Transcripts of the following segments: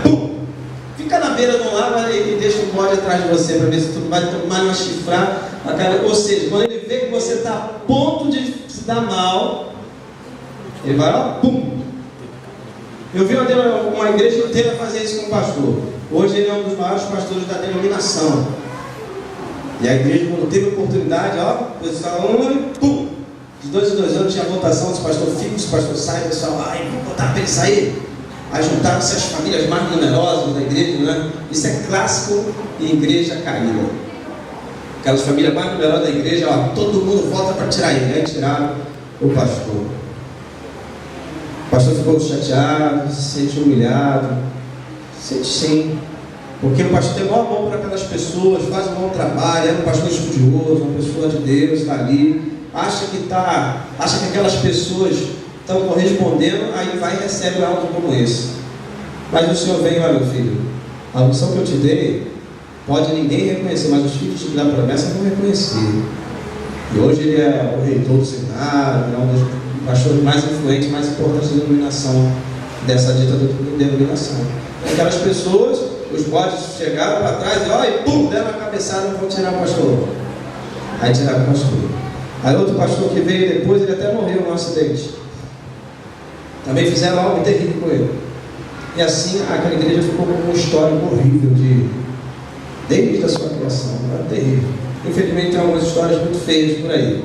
Pum! Fica na beira do lago e deixa o bode atrás de você para ver se tu não vai tomar uma chifrada. Ou seja, quando ele vê que você está a ponto de se dar mal, ele vai lá, pum! Eu vi uma igreja inteira fazer isso com o pastor. Hoje ele é um dos maiores pastores da denominação. E a igreja, quando teve oportunidade, posição 1 e pum! De 2 em 2 anos tinha votação, se o pastor fica, se o pastor sai, o pessoal, vamos votar para ele sair. Aí juntaram-se as famílias mais numerosas da igreja, né? Isso é clássico em igreja caída. Aquelas famílias mais numerosas da igreja, todo mundo vota para tirar ele. Aí tiraram o pastor. O pastor ficou chateado, se sente humilhado. Sente sim. Porque o pastor tem maior amor para aquelas pessoas, faz um bom trabalho, é um pastor estudioso, uma pessoa de Deus, está ali. Acha que aquelas pessoas estão correspondendo, aí vai e recebe algo como esse. Mas o Senhor vem, olha, meu filho, a unção que eu te dei, pode ninguém reconhecer, mas os filhos da promessa vão reconhecer. E hoje ele é o reitor do seminário, é um dos pastores mais influentes, mais importantes da denominação, dessa dita denominação. Aquelas pessoas, os bodes chegaram para trás e pum, deram a cabeçada e vão tirar o pastor. Aí tiraram o pastor. Aí outro pastor que veio depois, ele até morreu num acidente. Também fizeram algo terrível com ele. E assim, aquela igreja ficou com uma história horrível desde a sua criação. Era terrível. Infelizmente, tem algumas histórias muito feias por aí.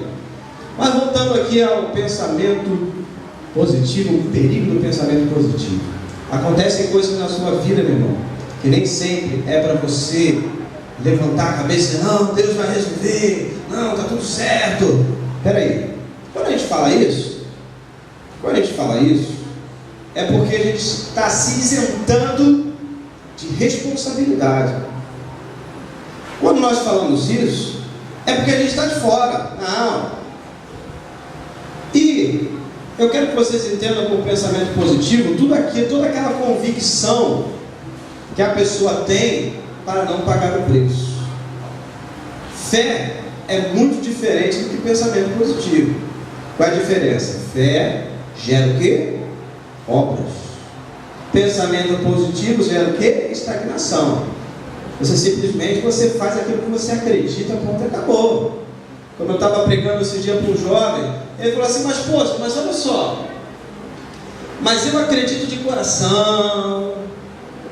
Mas voltando aqui ao pensamento positivo, o perigo do pensamento positivo. Acontecem coisas na sua vida, meu irmão, que nem sempre é para você levantar a cabeça e dizer, não, Deus vai resolver, não, está tudo certo. Espera aí, quando a gente fala isso, é porque a gente está se isentando de responsabilidade. Quando nós falamos isso, é porque a gente está de fora. Não. E eu quero que vocês entendam com o pensamento positivo tudo aqui, toda aquela convicção que a pessoa tem para não pagar o preço. Fé é muito diferente do que pensamento positivo. Qual é a diferença? Fé gera o quê? Obras. Pensamento positivo gera o quê? Estagnação. Você simplesmente faz aquilo que você acredita, ponto, acabou. Como eu estava pregando esse dia para um jovem, ele falou assim, mas olha só, mas eu acredito de coração.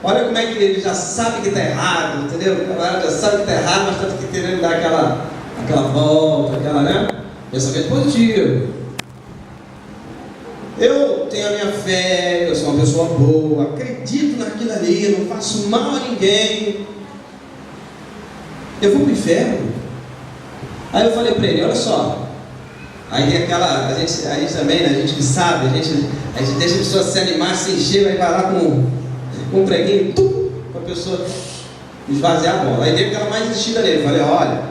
Olha como é que ele já sabe que está errado, entendeu? Ele já sabe que está errado, mas está querendo dar aquela volta, né? Pensamento positivo. Eu tenho a minha fé, eu sou uma pessoa boa, acredito naquilo ali, não faço mal a ninguém. Eu vou para o inferno. Aí eu falei para ele, olha só. Aí tem a gente também, né, a gente que sabe, a gente deixa a pessoa se animar, se encher, aí vai lá com um preguinho, para a pessoa esvaziar a bola. Aí deu aquela mais insistida nele. Eu falei, olha,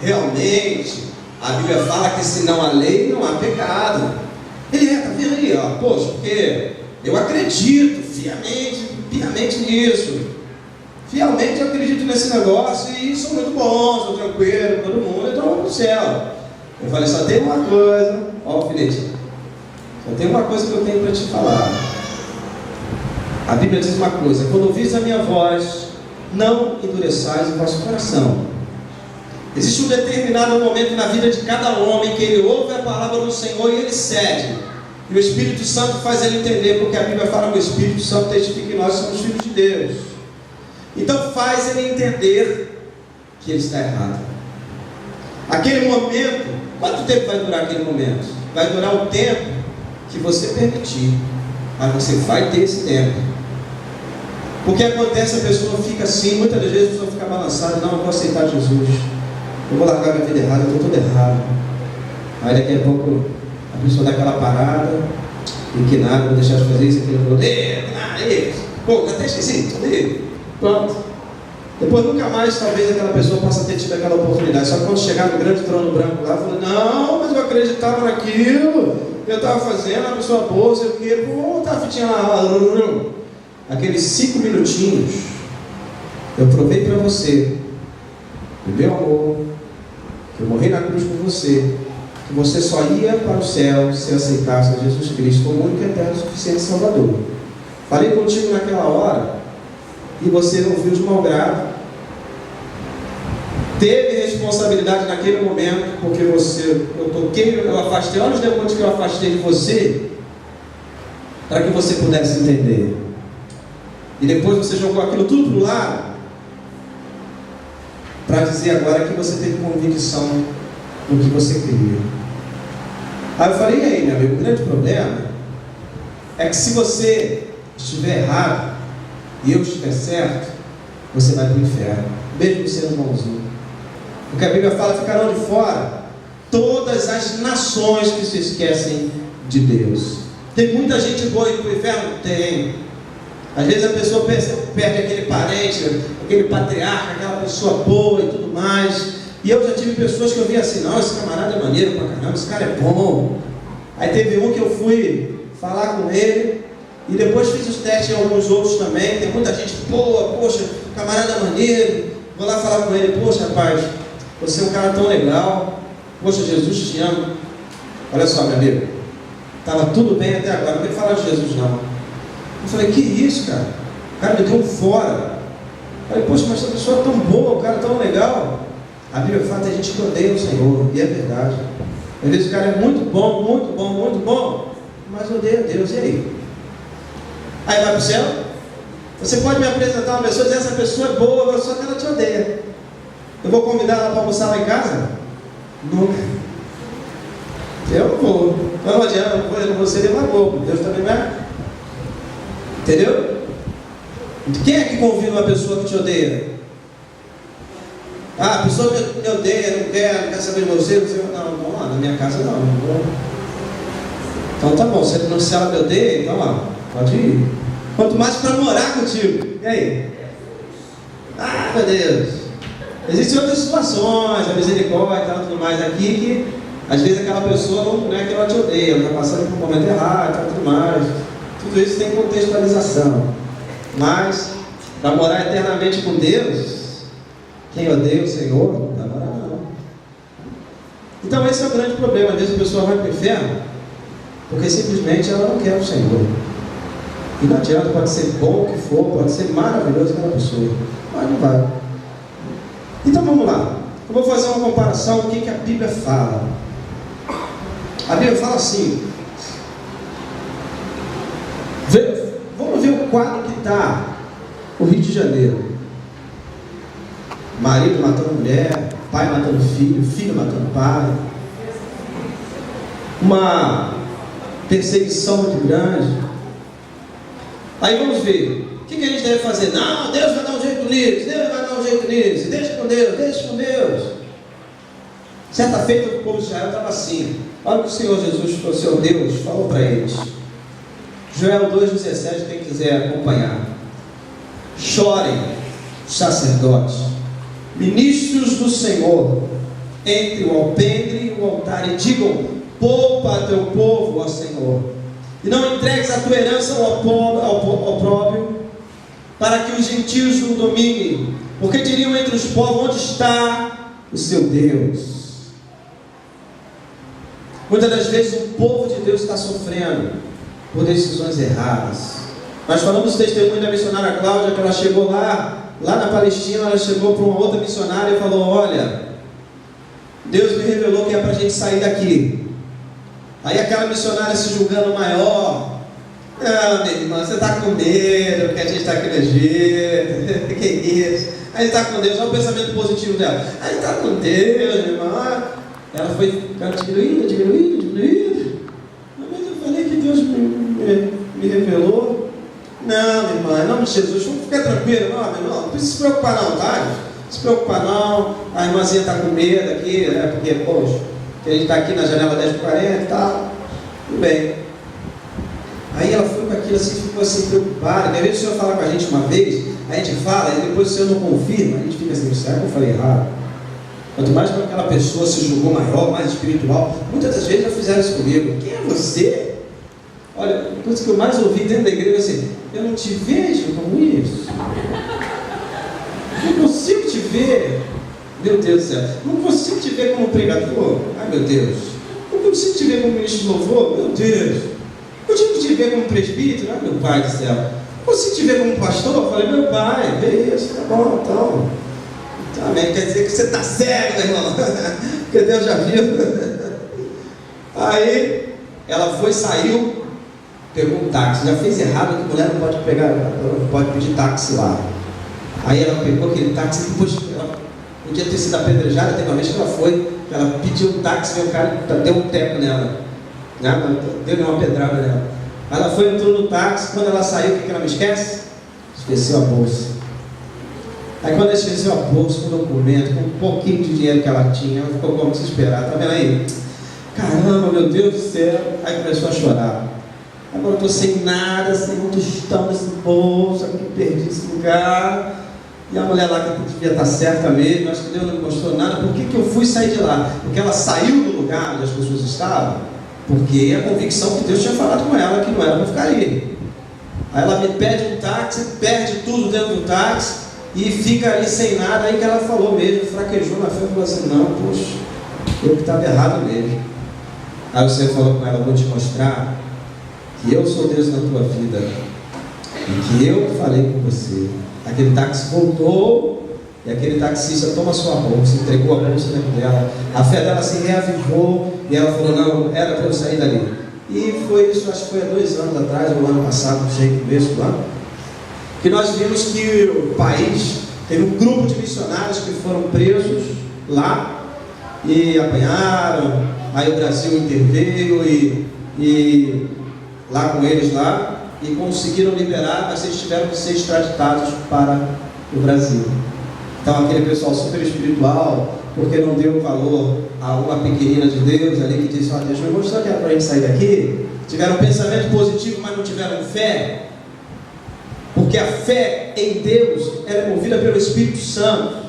realmente, a Bíblia fala que senão a lei não há pecado. Ele tá vendo aí, poxa, porque eu acredito piamente nisso. Fielmente eu acredito nesse negócio e sou muito bom, sou tranquilo, todo mundo, então vamos para o céu. Eu falei, só tem uma coisa, alfinete, só tem uma coisa que eu tenho para te falar. A Bíblia diz uma coisa, quando ouvis a minha voz, não endureçais o vosso coração. Existe um determinado momento na vida de cada homem que ele ouve a palavra do Senhor e ele cede. E o Espírito Santo faz ele entender, porque a Bíblia fala que o Espírito Santo testifica que nós somos filhos de Deus. Então faz ele entender que ele está errado. Aquele momento, quanto tempo vai durar aquele momento? Vai durar o tempo que você permitir, mas você vai ter esse tempo. Porque acontece, a pessoa fica assim, muitas das vezes a pessoa fica balançada, não, eu vou aceitar Jesus, eu vou largar minha vida errada, eu estou tudo errado. Aí daqui a pouco a pessoa dá aquela parada, e que nada, vou deixar de fazer isso, aquilo, pô, até esqueci, cadê? Pronto. Depois nunca mais talvez aquela pessoa possa ter tido aquela oportunidade. Só quando chegar no grande trono branco lá, falou, não, mas eu acreditava naquilo, eu estava fazendo, a pessoa boa, sei o quê, pô, tá a fitinha lá, aqueles 5 minutinhos, eu provei para você, o meu amor, que eu morri na cruz por você, que você só ia para o céu se aceitasse a Jesus Cristo como único, eterno, suficiente Salvador. Falei contigo naquela hora e você não viu de mau grado. Teve responsabilidade naquele momento, porque eu afastei, olha os demônios que eu afastei de você, para que você pudesse entender. E depois você jogou aquilo tudo para o lado, para dizer agora que você teve convicção no que você queria. Aí eu falei, e aí, meu amigo, o grande problema é que se você estiver errado e eu estiver certo, você vai para o inferno, mesmo sendo bonzinho. Porque a Bíblia fala, ficarão de fora todas as nações que se esquecem de Deus. Tem muita gente boa indo para o inferno? Tem. Às vezes a pessoa perde aquele parente, aquele patriarca, aquela pessoa boa e tudo mais. E eu já tive pessoas que eu vi assim, não, esse camarada é maneiro pra caramba, esse cara é bom. Aí teve um que eu fui falar com ele, e depois fiz os testes em alguns outros também. Tem muita gente boa, poxa, camarada maneiro. Vou lá falar com ele, poxa rapaz, você é um cara tão legal, poxa, Jesus te ama. Olha só, meu amigo, estava tudo bem até agora, não tem que falar de Jesus não. Eu falei, que isso, cara? O cara me deu fora. Eu falei, poxa, mas essa pessoa é tão boa, o cara é tão legal. A Bíblia fala que tem gente que odeia o Senhor, e é verdade. Às vezes o cara é muito bom, muito bom, muito bom, mas odeia Deus, e aí? Aí vai para o céu? Você pode me apresentar uma pessoa e dizer, essa pessoa é boa, só que ela te odeia. Eu vou convidar ela para almoçar lá em casa? Nunca. Eu não vou. Não adianta, eu não vou ser demagogo. Deus também não é. Entendeu? Quem é que convida uma pessoa que te odeia? Ah, a pessoa me odeia, não quer saber de você. Não, na minha casa não vou. Então tá bom, se ela me odeia, então pode ir. Quanto mais para morar contigo. E aí? Ah, meu Deus. Existem outras situações, a misericórdia e tal, tudo mais aqui, que às vezes aquela pessoa não é que ela te odeia, ela está passando por um momento errado e tal, tudo mais. Tudo isso tem contextualização. Mas, para morar eternamente com Deus, quem odeia o Senhor, não dá para não. Então esse é o grande problema. Às vezes a pessoa vai para o inferno, porque simplesmente ela não quer o Senhor. E não adianta, pode ser bom o que for, pode ser maravilhoso aquela pessoa, mas não vai. Então vamos lá, eu vou fazer uma comparação com o que a Bíblia fala. A Bíblia fala assim, vamos ver o quadro que está o Rio de Janeiro. Marido matando mulher, pai matando filho, filho matando pai. Uma perseguição muito grande. Aí vamos ver, o que a gente deve fazer? Não, Deus vai dar um jeito nisso, Deus vai dar um jeito nisso, deixa com Deus, deixa com Deus. Certa feita o povo de Israel estava assim. Olha o que o Senhor Jesus, o seu Deus, falou para eles. Joel 2,17, quem quiser acompanhar. Chorem os sacerdotes, ministros do Senhor, entre o alpendre e o altar, e digam, poupa a teu povo, ó Senhor, e não entregues a tua herança ao próprio, para que os gentios não dominem, porque diriam entre os povos, onde está o seu Deus? Muitas das vezes o povo de Deus está sofrendo por decisões erradas. Nós falamos do testemunho da missionária Cláudia, que ela chegou lá na Palestina, ela chegou para uma outra missionária e falou, olha, Deus me revelou que é para a gente sair daqui. Aí aquela missionária se julgando maior, não, minha irmã, você está com medo, porque a gente está aqui no Egito, que isso? A gente está com Deus, olha o pensamento positivo dela, a gente está com Deus, minha irmã. Ela foi ficando diminuindo. Mas eu falei que Deus me revelou. Não, minha irmã, em nome de Jesus, vamos ficar tranquilo, não, meu irmão, não precisa se preocupar não, tá? Não se preocupar não, a irmãzinha está com medo aqui, né? Porque, poxa, a gente está aqui na janela 10h40 e tal, tudo bem. Aí ela foi com aquilo assim, ficou assim preocupada. Às vezes o Senhor fala com a gente uma vez, a gente fala, e depois o Senhor não confirma, a gente fica assim, será que eu falei errado? Quanto mais quando aquela pessoa se julgou maior, mais espiritual, muitas das vezes já fizeram isso comigo. Quem é você? Olha, a coisa que eu mais ouvi dentro da igreja é assim, eu não te vejo como isso. Não consigo te ver. Meu Deus do céu. Não consigo te ver como pregador. Ai meu Deus. Não consigo te ver como ministro de louvor. Meu Deus. Não consigo te ver como presbítero. Ai meu pai do céu. te vê como pastor? Eu falei, meu pai, vê isso, tá bom, então. Amém. Quer dizer que você está cego, meu irmão. Porque Deus já viu. Aí ela foi, saiu, pegou um táxi. Já fez errado, que mulher não pode pegar, não pode pedir táxi lá. Aí ela pegou aquele táxi e depois ela podia ter sido apedrejada. Teve uma vez que ela foi, ela pediu um táxi e o cara deu um teco nela, né? Deu uma pedrada nela. Ela foi, entrou no táxi. Quando ela saiu, o que ela me esquece? Esqueceu a bolsa. Aí quando ela esqueceu a bolsa, com o documento, com um pouquinho de dinheiro que ela tinha, ela ficou como desesperada. Tá vendo aí? Caramba, meu Deus do céu. Aí começou a chorar. Agora eu estou sem nada, sem um tostão nesse bolso, aqui perdi esse lugar. E a mulher lá que devia estar certa mesmo, acho que Deus não me mostrou nada. Por que eu fui sair de lá? Porque ela saiu do lugar onde as pessoas estavam, porque a convicção que Deus tinha falado com ela que não era para ficar ali. Aí ela me pede um táxi, perde tudo dentro do táxi e fica ali sem nada. Aí que ela falou mesmo, fraquejou na fé e falou assim: não, poxa, eu que estava errado mesmo. Aí o Senhor falou com ela: vou te mostrar que eu sou Deus na tua vida e que eu falei com você. Aquele táxi voltou e aquele taxista toma sua bolsa, entregou a bolsa dentro dela. A fé dela se reavivou e ela falou: não, era para eu sair dali. E foi isso, acho que foi há 2 anos atrás, ou ano passado, não sei, no começo do ano, que nós vimos que o país teve um grupo de missionários que foram presos lá e apanharam. Aí o Brasil interveio e lá com eles lá, e conseguiram liberar, mas eles tiveram que ser extraditados para o Brasil. Então aquele pessoal super espiritual, porque não deu valor a uma pequenina de Deus ali que disse: ó, Deus me mostrou que era para a gente sair daqui. Tiveram um pensamento positivo, mas não tiveram fé, porque a fé em Deus era movida pelo Espírito Santo.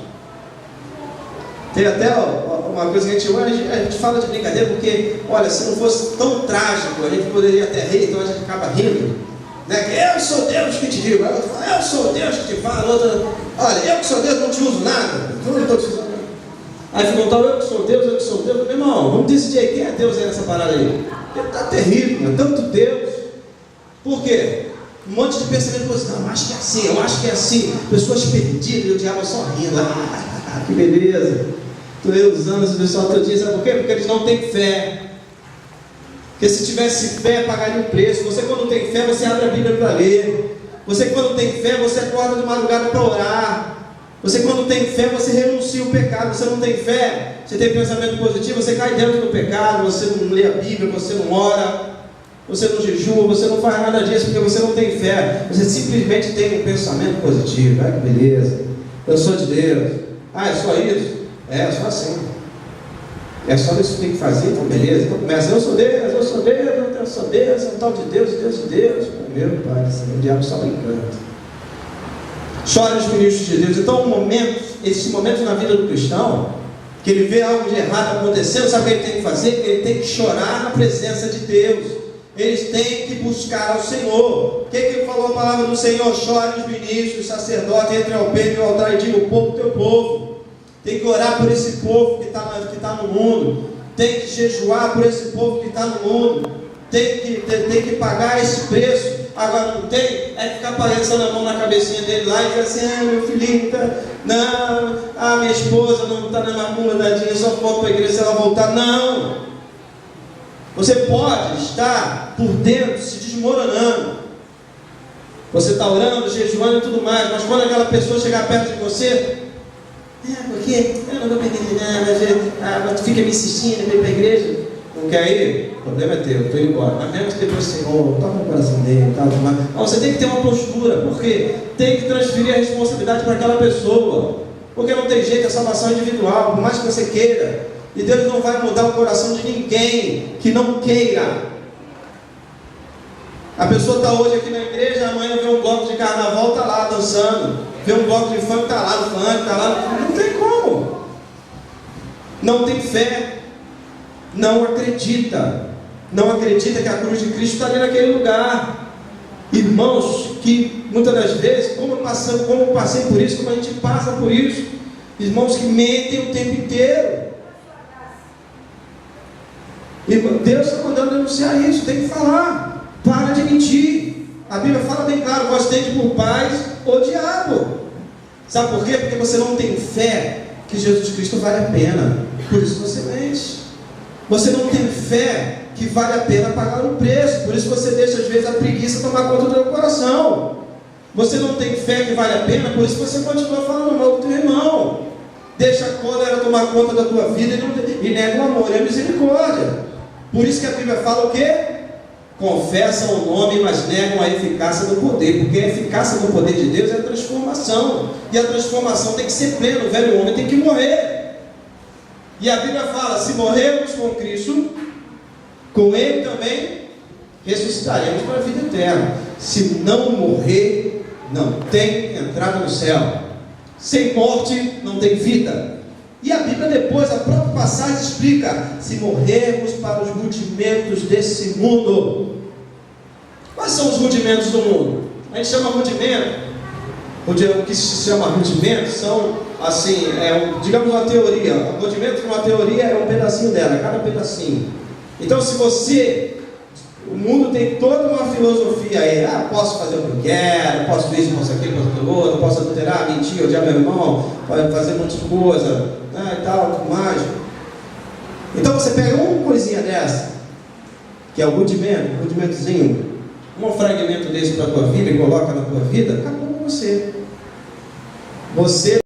Tem até uma coisa que a gente fala de brincadeira, porque, olha, se não fosse tão trágico, a gente poderia até rir, então a gente acaba rindo, né? Que eu sou Deus que te digo, eu sou Deus que te falo, olha, eu que sou Deus não te uso nada, eu não estou te usando nada. Aí ficam tal, eu que sou Deus, meu irmão, vamos decidir quem é Deus aí nessa parada aí. Ele está terrível, é tanto Deus. Por quê? Um monte de pensamento positivo: não, acho que é assim, eu acho que é assim. Pessoas perdidas e o diabo só rindo. Que beleza. Estou eu usando esse pessoal todo dia, sabe por quê? Porque eles não têm fé. Porque se tivesse fé, pagaria um preço. Você, quando tem fé, você abre a Bíblia para ler. Você, quando tem fé, você acorda de madrugada para orar. Você, quando tem fé, você renuncia o pecado. Você não tem fé, você tem pensamento positivo, você cai dentro do pecado. Você não lê a Bíblia, você não ora, você não jejua, você não faz nada disso, porque você não tem fé. Você simplesmente tem um pensamento positivo. Que beleza, eu sou de Deus. É só isso? É só assim. É só isso que tem que fazer, então beleza. Então começa: eu sou Deus, eu sou Deus, eu sou Deus, é um tal de Deus, Deus de Deus. Meu pai, o diabo só brincando. Chora os ministros de Deus. Então esses momentos na vida do cristão, que ele vê algo de errado acontecendo, sabe o que ele tem que fazer? Ele tem que chorar na presença de Deus. Eles têm que buscar ao Senhor. O que falou a palavra do Senhor? Chore os ministros, os sacerdotes, entrem ao peito e ao altar e digam: o povo, teu povo. Tem que orar por esse povo que está no mundo. Tem que jejuar por esse povo que está no mundo. Tem que pagar esse preço. Agora não tem, é ficar passando a mão na cabecinha dele lá e dizer assim: meu filhinho, não, minha esposa não está na mamula dadinha, só volta para a igreja se ela voltar. Não. Você pode estar por dentro se desmoronando. Você está orando, jejuando e tudo mais, mas quando aquela pessoa chegar perto de você: porque eu não vou perder nada, mas tu fica me insistindo para ir para a igreja. Não quer ir? O problema é teu, estou indo embora. Mas mesmo que depois o Senhor toca no coração dele, tal, mas você tem que ter uma postura, porque tem que transferir a responsabilidade para aquela pessoa. Porque não tem jeito, é salvação individual, por mais que você queira. E Deus não vai mudar o coração de ninguém que não queira. A pessoa está hoje aqui na igreja, amanhã vê um bloco de carnaval, está lá dançando. Vê um bloco de funk, está lá no funk, está lá. Não tem como. Não tem fé. Não acredita. Não acredita que a cruz de Cristo está ali naquele lugar. Irmãos, que muitas das vezes, como eu passei por isso, como a gente passa por isso, irmãos que mentem o tempo inteiro. E Deus está mandando denunciar isso. Tem que falar. Para de mentir. A Bíblia fala bem claro: vós tendes por pais o diabo. Sabe por quê? Porque você não tem fé que Jesus Cristo vale a pena. Por isso você mente. Você não tem fé que vale a pena pagar o preço. Por isso você deixa às vezes a preguiça tomar conta do seu coração. Você não tem fé que vale a pena, por isso você continua falando mal do teu irmão. Deixa a cólera tomar conta da tua vida e nega o amor e a misericórdia. Por isso que a Bíblia fala o quê? Confessam o nome, mas negam a eficácia do poder. Porque a eficácia do poder de Deus é a transformação. E a transformação tem que ser plena. O velho homem tem que morrer. E a Bíblia fala: se morrermos com Cristo, com Ele também ressuscitaremos para a vida eterna. Se não morrer, não tem entrada no céu. Sem morte não tem vida. E a Bíblia depois, a própria passagem explica: se morrermos para os rudimentos desse mundo. Quais são os rudimentos do mundo? A gente chama rudimento, o que se chama rudimento são, assim, digamos uma teoria. O rudimento de uma teoria é um pedacinho dela, cada pedacinho. Então, se você... O mundo tem toda uma filosofia aí: posso fazer o que eu quero, posso isso, posso aquilo, posso aquilo outro, posso adulterar, mentir, odiar meu irmão, pode fazer um monte de coisa, e tal, tudo mais. Então você pega uma coisinha dessa, que é o rudimento, um rudimentozinho, um fragmento desse para a tua vida e coloca na tua vida, acabou com você. Você